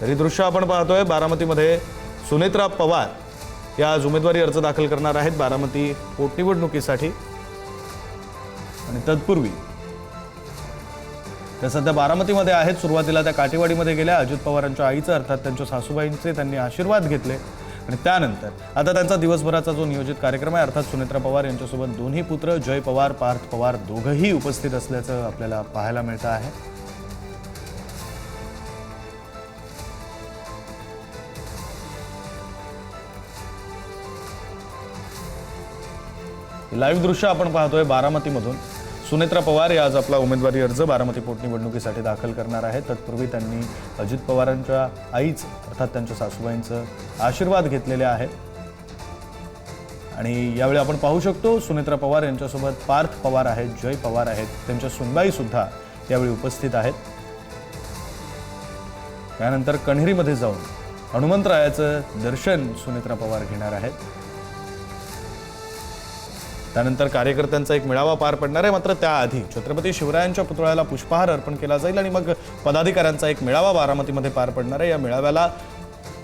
तर ही दृश्य आपण पाहतोय बारामतीमध्ये सुनेत्रा पवार या आज उमेदवारी अर्ज दाखल करणार आहेत बारामती पोटनिवडणुकीसाठी। आणि तत्पूर्वी त्या सध्या बारामतीमध्ये आहेत। सुरुवातीला त्या काटेवाडीमध्ये गेल्या, अजित पवारांच्या आईचं अर्थात त्यांच्या सासूबाईंचे त्यांनी आशीर्वाद घेतले आणि त्यानंतर आता त्यांचा दिवसभराचा जो नियोजित कार्यक्रम आहे अर्थात सुनेत्रा पवार यांच्यासोबत दोन्ही पुत्र जय पवार पार्थ पवार दोघंही उपस्थित असल्याचं आपल्याला पाहायला मिळतं आहे। लाईव्ह दृश्य आपण पाहतोय बारामतीमधून। सुनेत्रा पवार या आज आपला उमेदवारी अर्ज बारामती पोटनिवडणुकीसाठी दाखल करणार आहेत। तत्पूर्वी त्यांनी अजित पवारांच्या आईच अर्थात त्यांच्या सासूबाईंचं आशीर्वाद घेतलेले आहेत आणि यावेळी आपण पाहू शकतो सुनेत्रा पवार यांच्यासोबत पार्थ पवार आहेत, जय पवार आहेत, त्यांच्या सुनबाई सुद्धा यावेळी उपस्थित आहेत। त्यानंतर कण्हेरीमध्ये जाऊन हनुमंतरायाचं दर्शन सुनेत्रा पवार घेणार आहेत। त्यानंतर कार्यकर्त्यांचा एक मेळावा पार पडणार आहे, मात्र त्याआधी छत्रपती शिवरायांच्या पुतळ्याला पुष्पहार अर्पण केला जाईल आणि मग पदाधिकाऱ्यांचा एक मेळावा बारामतीमध्ये पार पडणार आहे। या मेळाव्याला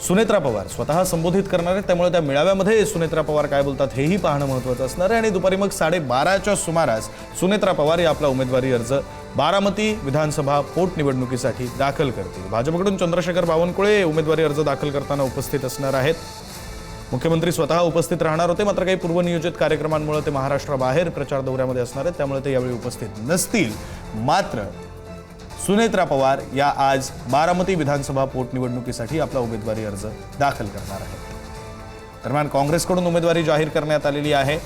सुनेत्रा पवार स्वतः संबोधित करणार आहेत, त्यामुळे त्या मेळाव्यामध्ये सुनेत्रा पवार काय बोलतात हेही पाहणं महत्त्वाचं असणार आहे। आणि दुपारी मग 12:30च्या सुमारास सुनेत्रा पवार या आपला उमेदवारी अर्ज बारामती विधानसभा पोटनिवडणुकीसाठी दाखल करतील। भाजपकडून चंद्रशेखर बावनकुळे उमेदवारी अर्ज दाखल करताना उपस्थित असणार आहेत। मुख्यमंत्री स्वतः उपस्थित राहणार होते, मात्र काही पूर्वनियोजित कार्यक्रमांमुळे ते महाराष्ट्राबाहेर प्रचार दौऱ्यामध्ये असणार आहेत, त्यामुळे ते यावेळी उपस्थित नसतील। मात्र सुनेत्रा पवार या आज बारामती विधानसभा पोटनिवडणुकीसाठी आपला उमेदवारी अर्ज दाखल करणार आहेत। दरम्यान काँग्रेसकडून उमेदवारी जाहीर करण्यात आलेली आहे।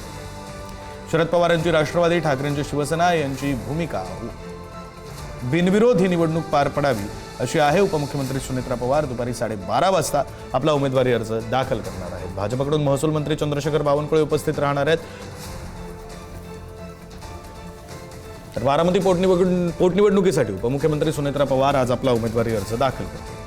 शरद पवार यांची राष्ट्रवादी, ठाकरेंची शिवसेना यांची भूमिका बिनविरोध ही निवडणूक पार पडावी अशी आहे। उपमुख्यमंत्री सुनेत्रा पवार दुपारी 12:30 वाजता आपला उमेदवारी अर्ज दाखल करणार आहेत। भाजपकडून महसूल मंत्री चंद्रशेखर बावनकुळे उपस्थित राहणार आहेत। तर बारामती पोटनिवडणुकीसाठी उपमुख्यमंत्री सुनेत्रा पवार आज आपला उमेदवारी अर्ज दाखल करतील।